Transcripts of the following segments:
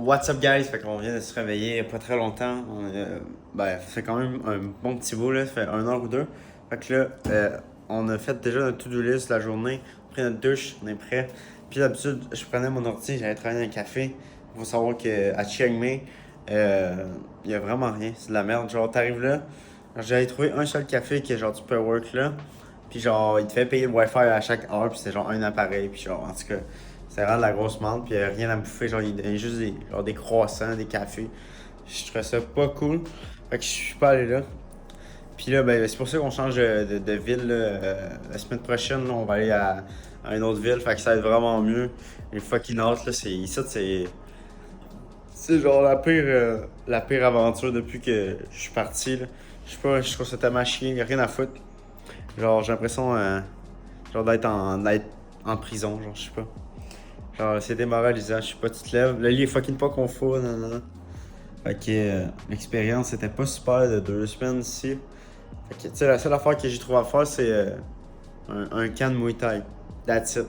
What's up guys? Fait qu'on vient de se réveiller il y a pas très longtemps. Ça fait quand même un bon petit bout là, ça fait 1 heure ou deux. Fait que là, on a fait déjà notre to-do list la journée, on a pris notre douche, on est prêt. Puis d'habitude, je prenais mon ordi, j'allais travailler dans un café. Il faut savoir qu'à Chiang Mai, il y a vraiment rien, c'est de la merde. Genre t'arrives là, j'avais trouvé un seul café qui est genre tu peux work là. Puis genre, il te fait payer le wifi à chaque heure, puis c'est genre un appareil, puis genre, en tout cas, c'est vraiment de la grosse menthe, puis rien à bouffer, genre, il donne juste des croissants, des cafés. Je trouvais ça pas cool, fait que je suis pas allé là. Puis là, ben, c'est pour ça qu'on change de ville, là. La semaine prochaine, là, on va aller à une autre ville, fait que ça va être vraiment mieux. Une fucking hâte, là, c'est genre la pire aventure depuis que je suis parti, là. Je sais pas, je trouve ça tellement chier, y a rien à foutre. Genre, j'ai l'impression genre d'être en prison, genre, je sais pas. Genre, c'est démoralisant, je sais pas, tu te lèves, le lit est fucking pas confort, non, non. Fait que l'expérience était pas super de 2 semaines ici. Fait que, tu sais, la seule affaire que j'ai trouvé à faire, c'est un camp de Muay Thai. That's it.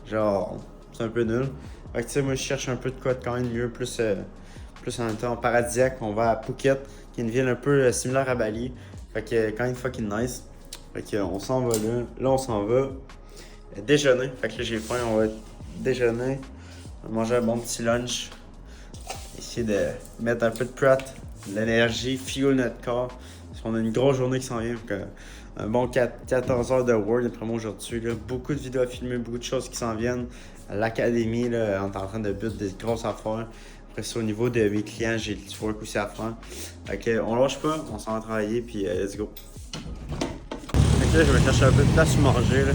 Genre, c'est un peu nul. Fait que, tu sais, moi, je cherche un peu de quoi de quand même mieux, plus en même temps paradisiaque. On va à Phuket, qui est une ville un peu similaire à Bali. Fait que, quand même fucking nice. Fait que, on s'en va là. Là, on s'en va déjeuner. Fait que là, j'ai faim, on va déjeuner. On va manger un bon petit lunch. Essayer de mettre un peu de prat, de l'énergie, fuel notre corps. Parce qu'on a une grosse journée qui s'en vient. Donc, un bon 14 heures de work après moi aujourd'hui. Là. Beaucoup de vidéos à filmer, beaucoup de choses qui s'en viennent. À l'académie, là, on est en train de build des grosses affaires. Après ça, au niveau de mes clients, j'ai du work aussi à faire. Fait que, on lâche pas, on s'en va travailler, puis let's go. Fait que là, je vais chercher un peu de place pour manger. Là.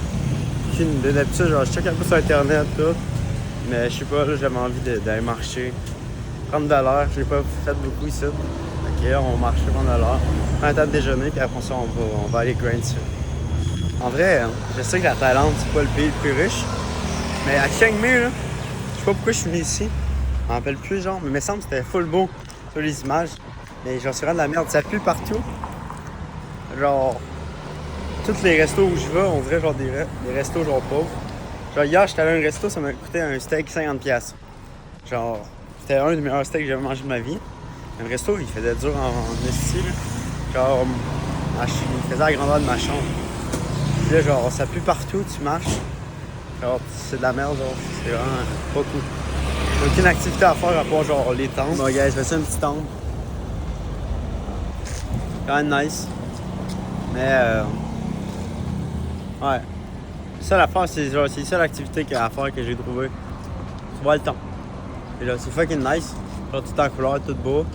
D'habitude, genre, je check un peu sur internet, tout. Mais je sais pas, là, j'avais envie d'aller marcher. Prendre de l'air, je l'ai pas fait beaucoup ici. Fait que là, on marche, prendre de l'air. Prendre un temps de déjeuner, puis après ça, on va aller grind ça. En vrai, je sais que la Thaïlande, c'est pas le pays le plus riche. Mais à Chiang Mai, là, je sais pas pourquoi je suis venu ici. Je m'en rappelle plus, genre, mais il me semble que c'était full beau sur les images. Mais genre, c'est vraiment de la merde, ça pue partout. Genre, tous les restos où je vais, on dirait genre des restos genre pauvres. Genre, hier, j'étais allé à un resto, ça m'a coûté un steak 50$. Genre, c'était un des meilleurs steaks que j'avais mangé de ma vie. Le resto, il faisait dur en esti, là. Genre, il faisait la grandeur de ma chambre. Puis là, genre, ça pue partout, tu marches. Genre, c'est de la merde, genre, c'est vraiment pas cool. J'ai aucune activité à faire à part, genre, les tentes. Bon, gars, je fais ça une petite tente. Quand même nice. Mais, ouais. Ça, l'affaire, c'est genre, c'est ça l'activité à faire que j'ai trouvé. Tu vois le temps. Et là, c'est fucking nice. Genre, tout en couleur, tout beau.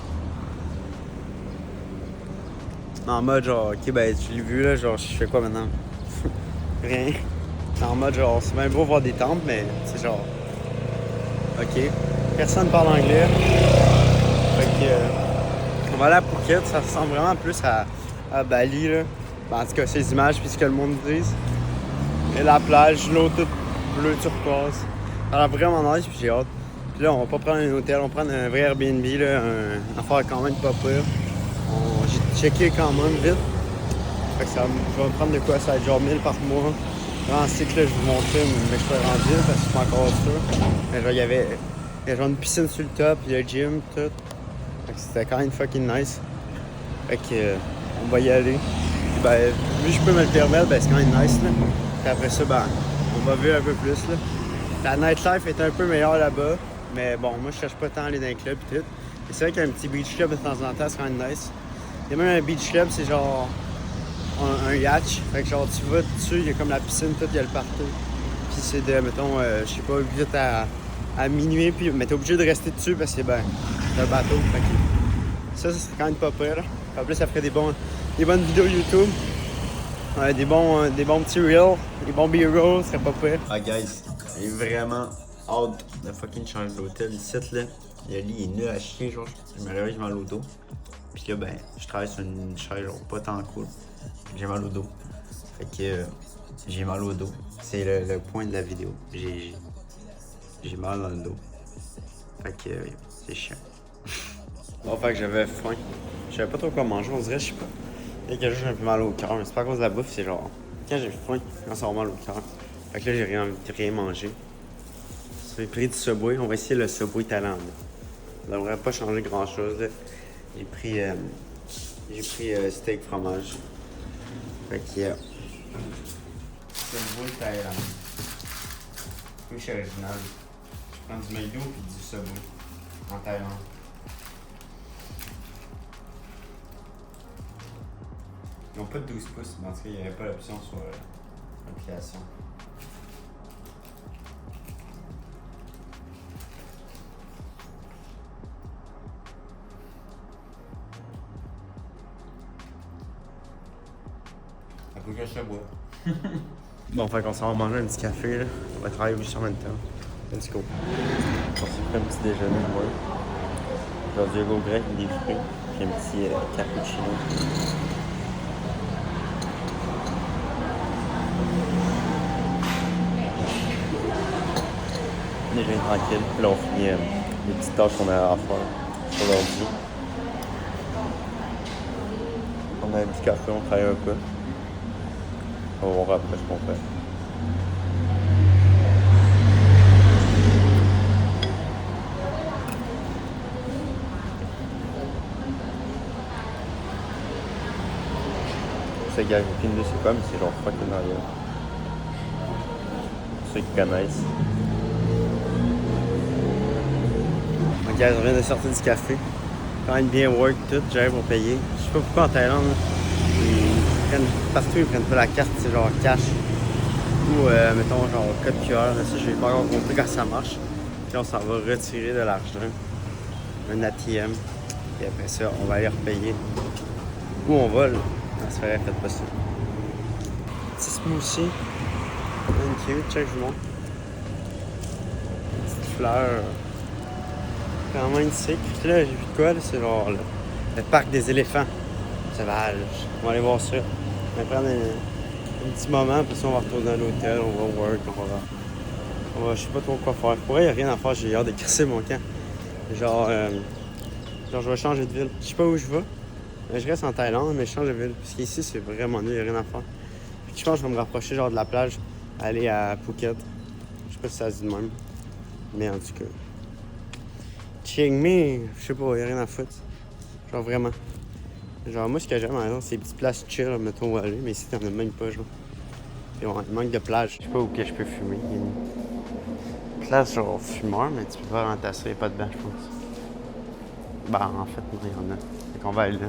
En mode genre, ok, ben, tu l'as vu là, genre, je fais quoi maintenant? Rien. En mode genre, c'est bien beau voir des temples, mais c'est genre, ok. Personne parle anglais. Fait que, on va aller à Phuket, ça ressemble vraiment plus à Bali là. Ben, en tout cas, ces images, puis ce que le monde dit. Et la plage, l'eau toute bleue turquoise. Ça a l'air vraiment nice, puis j'ai hâte. Puis là, on va pas prendre un hôtel, on va prendre un vrai Airbnb là, une affaire quand même pas pire. J'ai checké quand même vite. Fait que je vais me prendre de quoi, ça va être genre 1000 par mois. Dans ce cycle là, je vous montrer, mais je suis rendu parce que c'est pas encore sûr. Mais genre, il y avait genre une piscine sur le top, il y a le gym, tout. Fait que c'était quand même fucking nice. Fait que on va y aller. Puis ben, vu que je peux me le permettre, ben c'est quand même nice là. Puis après ça, ben, on va vivre un peu plus là. La nightlife est un peu meilleure là-bas. Mais bon, moi je cherche pas tant à aller dans les clubs et tout. Et c'est vrai qu'il y a un petit beach club de temps en temps, c'est quand même nice. Il y a même un beach club, c'est genre un yacht. Fait que genre tu vas dessus, il y a comme la piscine, tout, il y a le partout. Puis c'est de, mettons, je sais pas, 8 à minuit, puis, mais t'es obligé de rester dessus parce que ben, c'est un bateau. Fait que ça c'est quand même pas pire. En plus, ça ferait des bonnes vidéos YouTube. Des bons petits reels, des bons B-rolls, c'est pas pire. Ah guys, j'ai vraiment hâte de fucking changer d'hôtel ici là. Le lit est nul à chier, genre. Je me réveille, j'ai mal au dos. Puis là, ben, je travaille sur une chaise, genre, pas tant cool. J'ai mal au dos. Fait que j'ai mal au dos. C'est le point de la vidéo. J'ai mal dans le dos. Fait que c'est chiant. Bon, fait que j'avais faim. Je savais pas trop quoi manger, on dirait, je sais pas. Il y a quelque chose, j'ai un peu mal au cœur, mais c'est pas à cause de la bouffe, c'est genre. Quand j'ai faim, quand ça va mal au cœur. Fait que là, j'ai rien mangé. J'ai pris du Subway, on va essayer le Subway Thaïlande. Ça devrait pas changer grand chose. Là. J'ai pris, steak fromage. Fait que Subway Thaïlande. Couche original. Je prends du McDo puis du Subway en Thaïlande. Ils n'ont pas de 12 pouces, mais en tout cas, il n'y avait pas l'option sur l'application. Ça coûte que je te bois. Bon, fait qu'on s'en va manger un petit café, là. On va travailler aussi en même temps. Let's go. On s'est pris un petit déjeuner, moi. Aujourd'hui, un go grec, des fruits, puis un petit cappuccino. Déjeuner tranquille, puis là on finit les petites tâches qu'on a à faire sur l'ordi. On a un petit café, on travaille un peu. On va voir après ce qu'on fait. C'est gars, aucune idée c'est quoi, mais c'est genre fucking derrière. Pour ceux qui connaissent. Ok, je viens de sortir du café. Quand même bien work tout, j'arrive pour payer. Je sais pas pourquoi en Thaïlande, partout ils prennent pas la carte, c'est genre cash. Ou mettons genre code QR, ça j'ai pas encore compris quand ça marche. Puis on s'en va retirer de l'argent. Un ATM. Et après ça, on va aller repayer. Où on va là? Non, c'est vrai, faites pas ça. Petit smoothie. Thank you, check je vous montre. Petite fleur. Quand même sick. Puis là, j'ai vu de quoi, là, c'est genre le parc des éléphants sauvages. On va aller voir ça. On va prendre un petit moment, puis ça, on va retourner à l'hôtel, on va work, on va je sais pas trop quoi faire. Pour vrai, il n'y a rien à faire, j'ai hâte de casser mon camp. Genre, je vais changer de ville. Je sais pas où je vais. Je reste en Thaïlande, mais je change de ville. Parce qu'ici, c'est vraiment nul, il n'y a rien à faire. Puis je pense que je vais me rapprocher genre de la plage, aller à Phuket. Je sais pas si ça se dit de même. Mais en tout cas. Chiang Mai, je sais pas, il n'y a rien à foutre. Genre vraiment. Genre moi ce que j'aime, par exemple, c'est des petites places chill, mettons où aller, mais ici t'en as même pas, genre. Et bon, il manque de plage. Je sais pas où que je peux fumer. Il y a une place genre fumeur, mais tu peux pas rentasser, il n'y a pas de banc, je pense. Bah en fait, non, il y en a. Fait qu'on va aller là.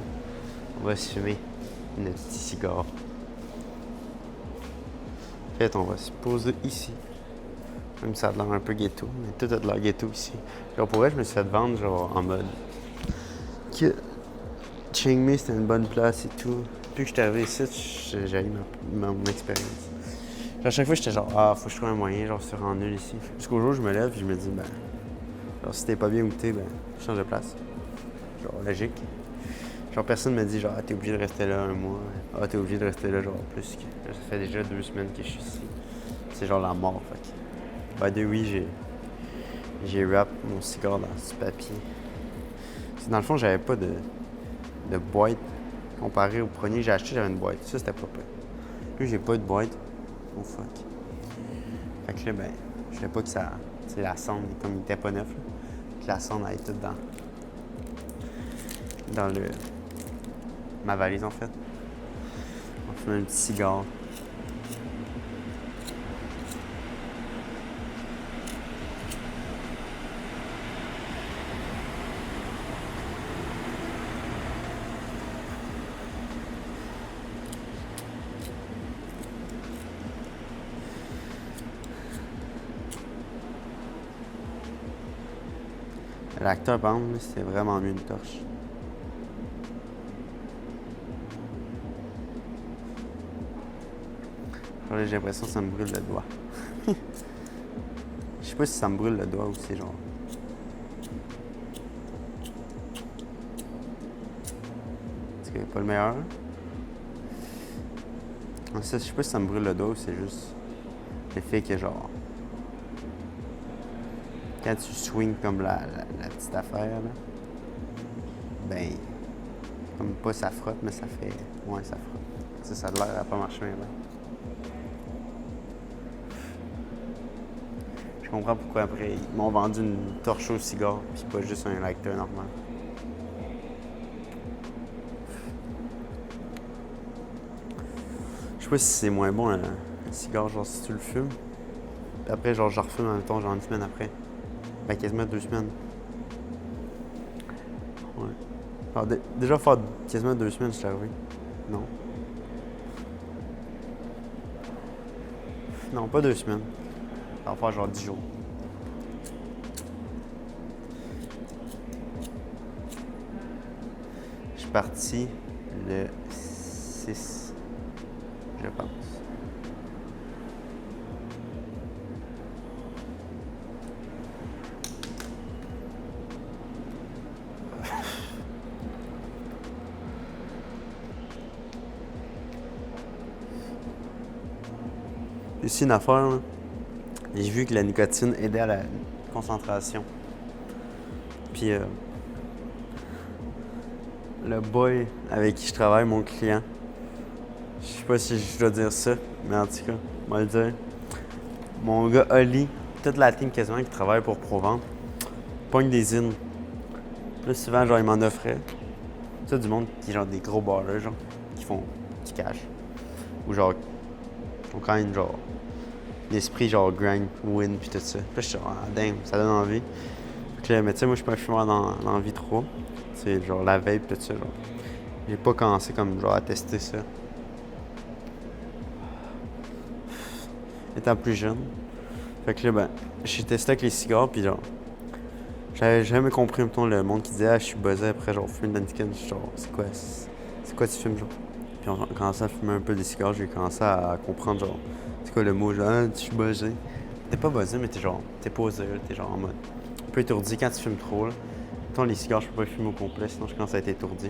On va se fumer notre petit cigare. En fait, on va se poser ici. Même si ça a l'air un peu ghetto, mais tout a de l'air ghetto ici. Genre pour vrai, je me suis fait vendre genre en mode que Chiang Mai c'était une bonne place et tout. Depuis que je suis arrivé ici, j'ai eu mon expérience. Genre, à chaque fois, j'étais genre, faut que je trouve un moyen, genre, se rendre nul ici. Jusqu'au jour où je me lève et je me dis, ben, genre, si t'es pas bien où t'es, ben, change de place. Genre, logique. Genre, personne me dit, genre, t'es obligé de rester là un mois. T'es obligé de rester là, genre, plus que. Ça fait déjà 2 semaines que je suis ici. C'est genre la mort, fait que. Oui, j'ai wrap mon cigare dans ce papier. Dans le fond, j'avais pas de boîte comparé au premier que j'ai acheté, j'avais une boîte. Ça, c'était pas pire. Là, j'ai pas de boîte. Oh fuck. Fait que là, ben, je voulais pas que ça. Tu sais, la cendre, comme il était pas neuf, là, que la cendre aille toute dans ma valise en fait. On fume un petit cigare. L'acteur bande, c'était vraiment mieux une torche. Genre là, j'ai l'impression que ça me brûle le doigt. Je sais pas si ça me brûle le doigt ou c'est genre. C'est pas le meilleur. Je sais pas si ça me brûle le doigt ou c'est juste le fait que genre. Quand tu swings comme la petite affaire, là, ben, comme pas ça frotte, mais ça fait. Ouais, ça frotte. Ça a l'air à pas marcher, mais ben. comprends pourquoi après ils m'ont vendu une torche au cigare, puis pas juste un lighter normal. Je sais pas si c'est moins bon un cigare, genre si tu le fumes. Puis après, genre, je refume en même temps, genre une semaine après. Ben, quasiment 2 semaines. Ouais. Alors, déjà, faire quasiment 2 semaines, je suis arrivé. Non. Non, pas 2 semaines. Ça va faire genre 10 jours. Je suis parti le 6, je pense. Ici, une affaire, là. J'ai vu que la nicotine aidait à la concentration. Puis, le boy avec qui je travaille, mon client, je sais pas si je dois dire ça, mais en tout cas, on va le dire. Mon gars Oli, toute la team quasiment qui travaille pour Provence, pogne des in. Là, souvent, genre, il m'en offrait. Ça, du monde qui est genre des gros ballers, genre, qui cachent. Ou genre, ont quand même, genre, l'esprit, genre, grind, win, pis tout ça. Puis là, je suis genre, ah, damn, ça donne envie. Fait que, mais tu sais, moi, je suis pas un fumeur dans la vie trop. C'est genre la vape, tout ça, genre. J'ai pas commencé comme, genre, à tester ça. Étant plus jeune. Fait que là, ben, j'ai testé avec les cigares, pis genre, j'avais jamais compris, mettons, le monde qui disait, ah, je suis buzzé après, genre, fumer de l'antiquine. Je suis genre, c'est quoi tu fumes, genre? Puis on a commencé à fumer un peu des cigares, j'ai commencé à comprendre, genre, c'est quoi le mot, genre, ah, je suis buzzé. T'es pas buzzé, mais t'es genre, t'es posé, là, t'es genre en mode. Un peu étourdi quand tu fumes trop, là. Mettons, les cigares, je peux pas les fumer au complet, sinon je commence à être étourdi.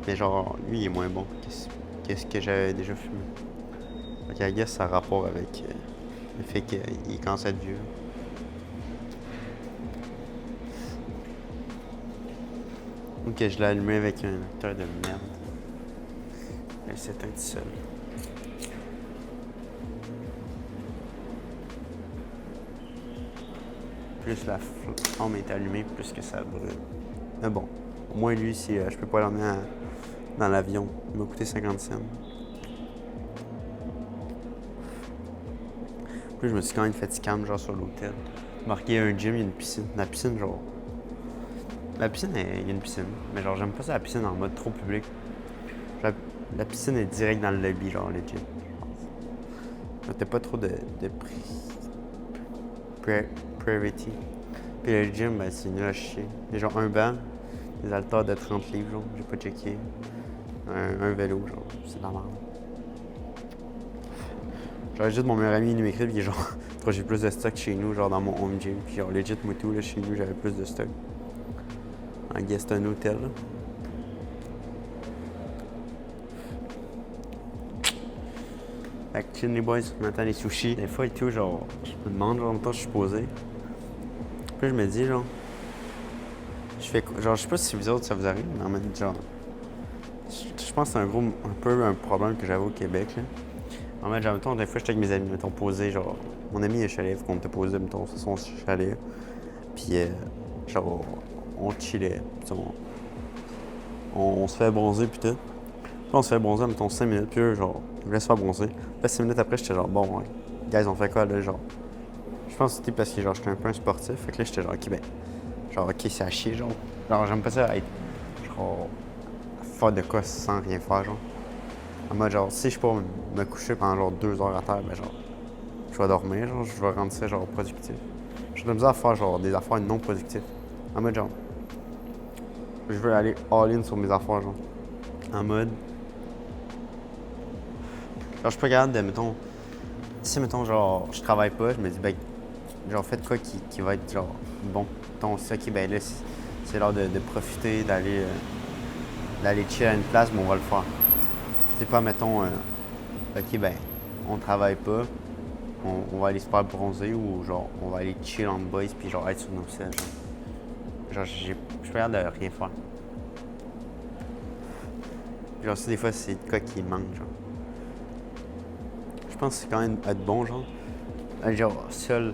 Mais genre, lui, il est moins bon que ce que j'avais déjà fumé. Fait qu'à guess, ça a rapport avec le fait qu'il commence à être vieux. Ou que je l'ai allumé avec un acteur de merde. Elle s'éteint tout seul. Plus la flamme est allumée, plus que ça brûle. Mais bon, au moins lui, si je peux pas l'emmener dans l'avion, il m'a coûté 50 cents. Puis je me suis quand même fait scam, genre sur l'hôtel. Marqué un gym, il y a une piscine. La piscine, genre. La piscine, il y a une piscine. Mais genre, j'aime pas ça, la piscine en mode trop public. La piscine est direct dans le lobby, genre, legit. T'as pas trop de privacy. Puis le gym, ben, c'est nul à chier. Il y a genre un banc, des haltères de 30 livres, genre, j'ai pas checké. Un vélo, genre, c'est de la merde. Genre, juste mon meilleur ami, il m'écrit, puis genre, j'ai plus de stock chez nous, genre dans mon home gym. Puis genre, legit, moi tout, là, chez nous, j'avais plus de stock. En guess, c'est un hôtel, là. Fait que chill les boys, maintenant les sushis. Des fois et tout, genre, je me demande, genre, en même temps, je suis posé. Puis je me dis, genre, je fais quoi? Genre, je sais pas si vous autres, ça vous arrive, mais en même temps, genre, je pense que c'est un peu un problème que j'avais au Québec, là. En fait, genre, mettons, des fois, j'étais avec mes amis, mettons, posé, genre, mon ami est chalet, faut qu'on était posé, mettons, sur son chalet. Puis, genre, on chillait, puis on se fait bronzer, puis tout. Puis on se fait bronzer, mettons, 5 minutes, puis eux, genre, ils me laissent faire bronzer. Puis 5 minutes après, j'étais genre, bon, ouais, guys, on fait quoi, là, genre. Je pense que c'était parce que, genre, j'étais un peu un sportif, fait que là, j'étais genre, ok, ben, genre, ok, c'est à chier, genre. Genre, j'aime pas ça être, genre, faire de quoi sans rien faire, genre. En mode, genre, si je peux me coucher pendant, genre, 2 heures à terre, ben, genre, je vais dormir, genre, je vais rendre ça, genre, productif. J'ai de la misère à faire, genre, des affaires non productives. En mode, genre, je veux aller all-in sur mes affaires, genre. En mode, genre, je suis pas capable de, mettons, si, mettons, genre, je travaille pas, je me dis, ben, genre, faites quoi qui va être, genre, bon. Mettons, c'est ok, ben là, c'est l'heure de profiter, d'aller chill à une place, mais on va le faire. C'est pas, mettons, ok, ben, on travaille pas, on va aller se faire bronzer ou, genre, on va aller chill en boys puis, genre, être sur nos selles, genre. Genre, je suis pas capable de rien faire. Genre, si des fois, c'est de quoi qui manque, genre. pense que c'est quand même être bon, genre. Genre, seul.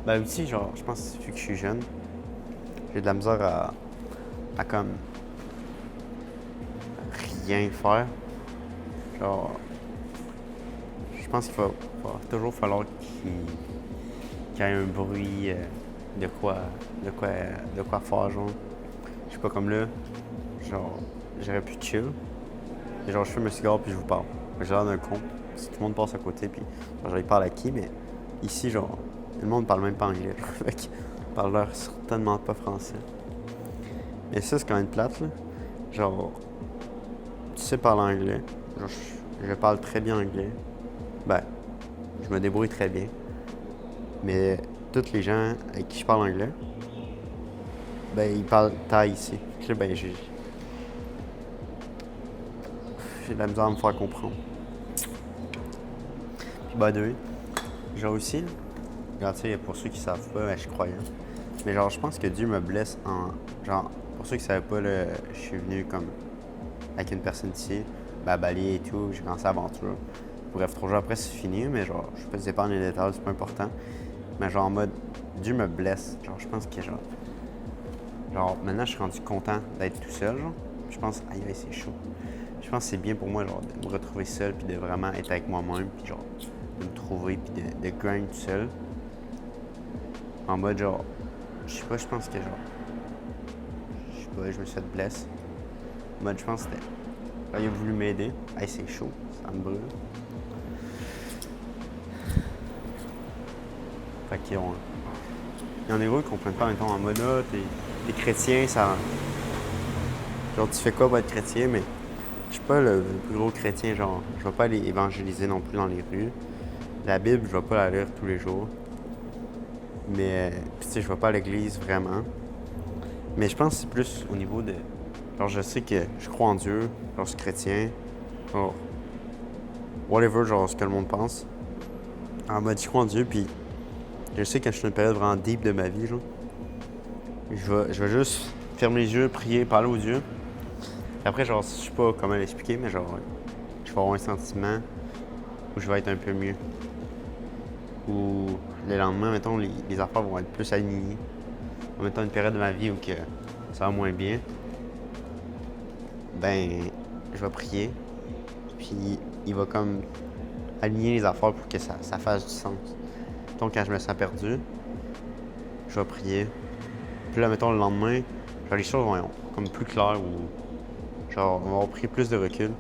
Ben aussi, genre, je pense que vu que je suis jeune, j'ai de la misère à comme rien faire. Genre, je pense va toujours falloir qu'il y ait un bruit de quoi faire, genre. Je sais pas, comme là, genre, j'aurais pu chill. Et genre, je fume un cigare puis je vous parle. J'ai l'air d'un con. Si tout le monde passe à côté, puis genre, je parle à qui, mais ici, genre, le monde parle même pas anglais. Fait qu'ils parlent certainement pas français. Mais ça, c'est quand même plate, là. Genre, tu sais parler anglais. Genre, je parle très bien anglais. Ben, je me débrouille très bien. Mais tous les gens avec qui je parle anglais, ben, ils parlent thaï ici. Fait que là, ben, j'ai de la misère à me faire comprendre. Puis, by the way, genre aussi, regarde, tu sais, pour ceux qui savent pas, je suis croyant. Mais genre, je pense que Dieu me blesse en. Genre, pour ceux qui savaient pas, là, je suis venu comme avec une personne ici, ben, à Bali et tout, j'ai commencé l'aventure. Bref, 3 jours après, c'est fini, mais genre, je peux pas épargner les détails, c'est pas important. Mais genre, en mode, Dieu me blesse. Genre, je pense que genre. Genre, maintenant, je suis rendu content d'être tout seul, genre. Je pense, aïe, c'est chaud. Je pense que c'est bien pour moi, genre, de me retrouver seul, puis de vraiment être avec moi-même, puis genre, de me trouver, puis de grind tout seul. En mode, genre, je sais pas, je pense que genre. Je sais pas, je me suis fait blesser. En mode, je pense que c'était. Là, il a voulu m'aider. Hey, c'est chaud, ça me brûle. Fait qu'ils ont. Il y en a gros qui comprennent pas en même temps en mode, ah, t'es chrétien, ça. Genre, tu fais quoi pour être chrétien, mais je suis pas le plus gros chrétien, genre, je vais pas aller évangéliser non plus dans les rues. La Bible, je vais pas la lire tous les jours. Mais, tu sais, je vais pas à l'église vraiment. Mais je pense que c'est plus au niveau de. Genre, je sais que je crois en Dieu, genre, je suis chrétien. Genre, whatever, genre, ce que le monde pense. En mode, je crois en Dieu, puis je sais que je suis dans une période vraiment deep de ma vie, genre. Je vais juste fermer les yeux, prier, parler au Dieu. Après, genre, je sais pas comment l'expliquer, mais genre, je vais avoir un sentiment où je vais être un peu mieux. Ou le lendemain, mettons, les affaires vont être plus alignées. Mettons une période de ma vie où que ça va moins bien. Ben, je vais prier. Puis, il va comme aligner les affaires pour que ça fasse du sens. Donc, quand je me sens perdu, je vais prier. Puis là, mettons, le lendemain, genre, les choses vont être comme plus claires ou genre, on va avoir pris plus de recul.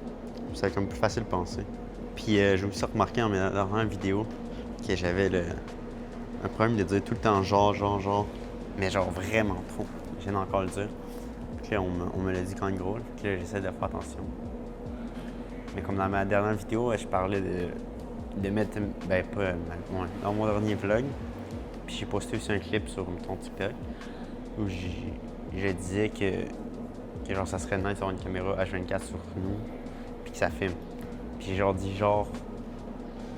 Puis ça va être comme plus facile de penser. Puis, j'ai aussi remarqué en regardant une vidéo que j'avais un problème de dire tout le temps genre. Mais genre vraiment trop. Je viens d'encore le dire. Puis là, on me l'a dit quand même gros. Puis là, j'essaie de faire attention. Mais comme dans ma dernière vidéo, je parlais de mettre. Ben, pas. Ouais, dans mon dernier vlog. Puis j'ai posté aussi un clip sur mon TikTok où je disais que genre ça serait nice d'avoir une caméra H24 sur nous. Puis que ça filme. Puis j'ai genre dit genre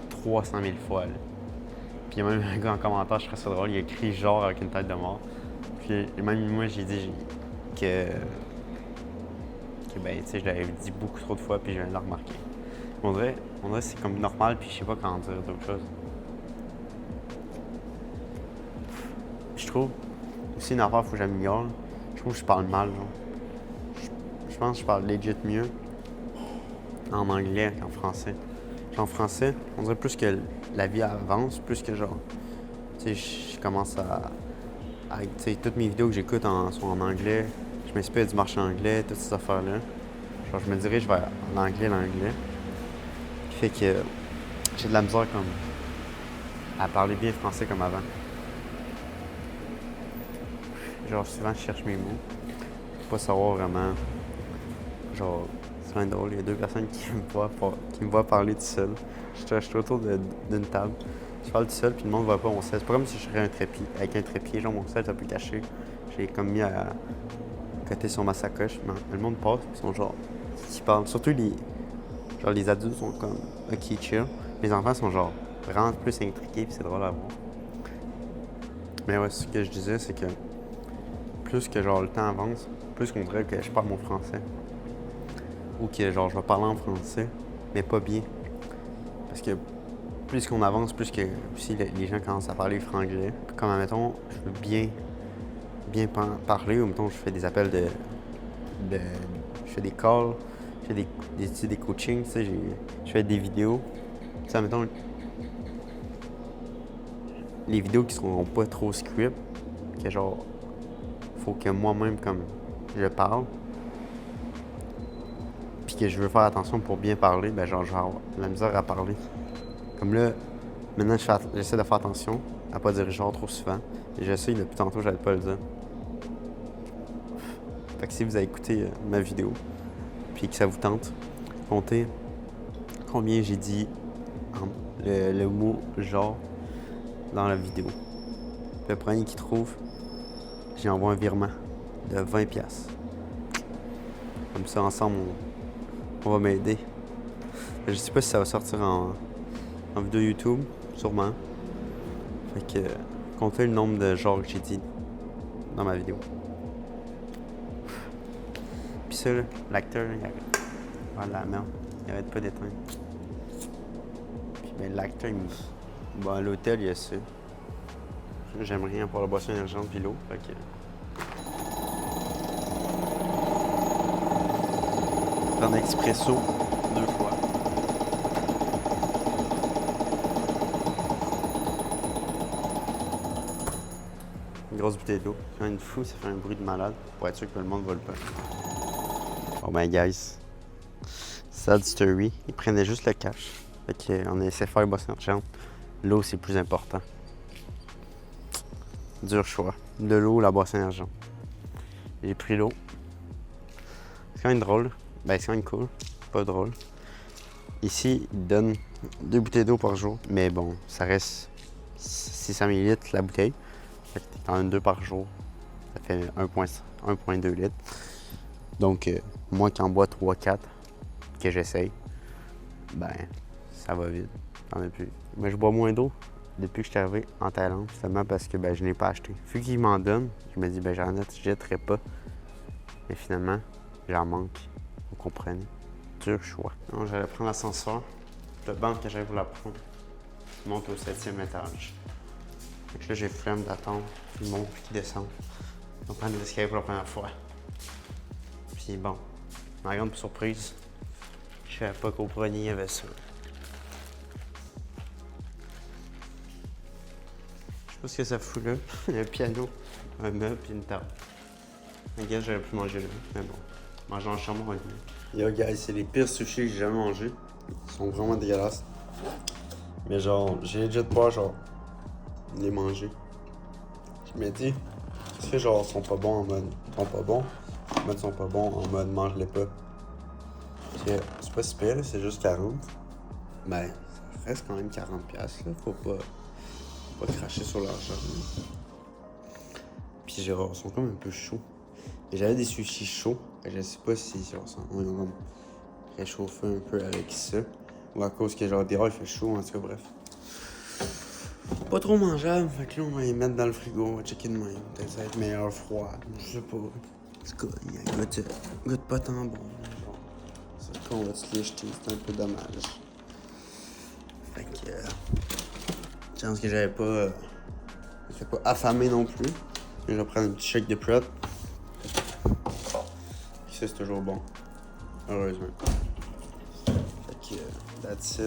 300 000 fois. Là. Puis il y a même un gars en commentaire, je trouve ça drôle, il a écrit genre avec une tête de mort. Puis même moi, j'ai dit que ben, tu sais, je l'avais dit beaucoup trop de fois, puis je viens de le remarquer. On dirait que c'est comme normal, puis je sais pas comment dire d'autre chose. Je trouve aussi une affaire, faut que j'améliore. Je trouve que je parle mal, genre. Je pense que je parle legit mieux en anglais qu'en français. Genre, en français, on dirait plus que la vie avance, plus que genre. Tu sais, je commence tu sais, toutes mes vidéos que j'écoute sont en anglais. Je m'inspire du marché anglais, toutes ces affaires-là. Genre, je me dirige vers l'anglais. Qui fait que j'ai de la misère comme à parler bien français comme avant. Genre, souvent, je cherche mes mots. Je peux pas savoir vraiment. Genre, c'est vraiment drôle. Il y a 2 personnes qui me voient parler tout seul. Je suis autour d'une table. Je parle tout seul, puis le monde ne voit pas mon sel. C'est pas comme si je serais avec un trépied. Genre, mon sel est un peu caché. J'ai comme mis à côté sur ma sacoche. Mais le monde passe, puis ils sont genre. Qui parlent. Surtout les adultes sont comme. Ok, chill. Les enfants sont genre vraiment plus intriqués, puis c'est drôle à voir. Mais ouais, ce que je disais, c'est que plus que genre le temps avance, plus qu'on dirait que je parle mon français. Ou que genre je vais parler en français, mais pas bien. Parce que plus qu'on avance, plus que aussi les gens commencent à parler franglais. Comme, admettons, je veux bien parler, ou mettons, je fais des appels je fais des calls, je fais des coachings, tu sais, je fais des vidéos. Tu sais, mettons, les vidéos qui seront pas trop script, que genre, faut que moi-même, comme, je parle, puis que je veux faire attention pour bien parler, ben genre, je vais avoir de la misère à parler. Comme là, maintenant, j'essaie de faire attention à pas dire genre trop souvent. Et j'essaie depuis tantôt, j'arrête pas de le dire. Fait que si vous avez écouté ma vidéo, puis que ça vous tente, comptez combien j'ai dit le mot genre dans la vidéo. Le premier qui trouve, j'y envoie un virement de 20$. Comme ça, ensemble, on va m'aider. Je sais pas si ça va sortir en vidéo YouTube, sûrement. Fait que, comptez le nombre de genres que j'ai dit dans ma vidéo. Puis ça, là, l'acteur, il arrête. Voilà, la merde. Il arrête pas d'éteindre. Puis ben, l'acteur, bon, à l'hôtel, il y a ça. J'aime rien pour la boisson énergente puis l'eau. Fait que... prendre expresso 2 fois. Une grosse bouteille d'eau. Quand une fou, ça fait un bruit de malade pour être sûr que le monde vole pas. Bon ben guys, sad story, ils prenaient juste le cash. Fait qu'on essaie de faire boisson énergente. L'eau, c'est plus important. Dur choix. De l'eau ou la boisson énergente. J'ai pris l'eau. C'est quand même drôle. Ben, c'est quand même cool. Pas drôle. Ici, ils donnent 2 bouteilles d'eau par jour. Mais bon, ça reste 600 ml la bouteille. Fait que t'en donnes 2 par jour. Ça fait 1,2 litres. Donc, moi qui en bois 3-4, que j'essaye, ben, ça va vite. T'en as plus. Mais je bois moins d'eau depuis que je suis arrivé en Thaïlande, seulement parce que ben, je n'ai pas acheté. Vu qu'ils m'en donnent, je me dis, ben, j'en jetterai pas. Mais finalement, j'en manque. Vous comprenez? Dur choix. Donc, j'allais prendre l'ascenseur. Le banc que j'avais pour la prendre monte au 7e étage. Donc là, j'ai flemme d'attendre qu'il monte puis qu'il descende. On prend des escaliers pour la première fois. Puis bon, ma grande surprise, je savais pas qu'au premier, il y avait ça. Je sais pas ce que ça fout là. Un piano, un meuble puis une table. Regarde, j'aurais pu manger là, mais bon. Manger en chambre, on va être mieux. Yo guys, c'est les pires sushis que j'ai jamais mangés. Ils sont vraiment dégueulasses. Mais genre, j'ai déjà de peur, genre, de les manger. Je me dis, est-ce que genre, ils sont pas bons en mode, ils sont pas bons? En mode, ils sont pas bons en mode, mange-les pas. C'est pas si pire, c'est juste 40. Ben, ça reste quand même 40$, là. Faut pas cracher sur l'argent. Puis genre, ils sont comme un peu chauds. Et j'avais des sushis chauds. Et je sais pas si genre, on va réchauffer un peu avec ça. Ou à cause que genre dehors il fait chaud, en tout cas bref. Pas trop mangeable, fait que là on va les mettre dans le frigo, on va checker de même. Peut-être ça va être meilleur froid. Je sais pas. En tout cas, il goûte pas tant bon. Ça qu'on va se les jeter, c'est un peu dommage. Fait que. Chance que j'avais pas. J'étais pas affamé non plus. Mais je vais prendre un petit shake de prep. Ça c'est toujours bon. Heureusement. Fait que. That's it.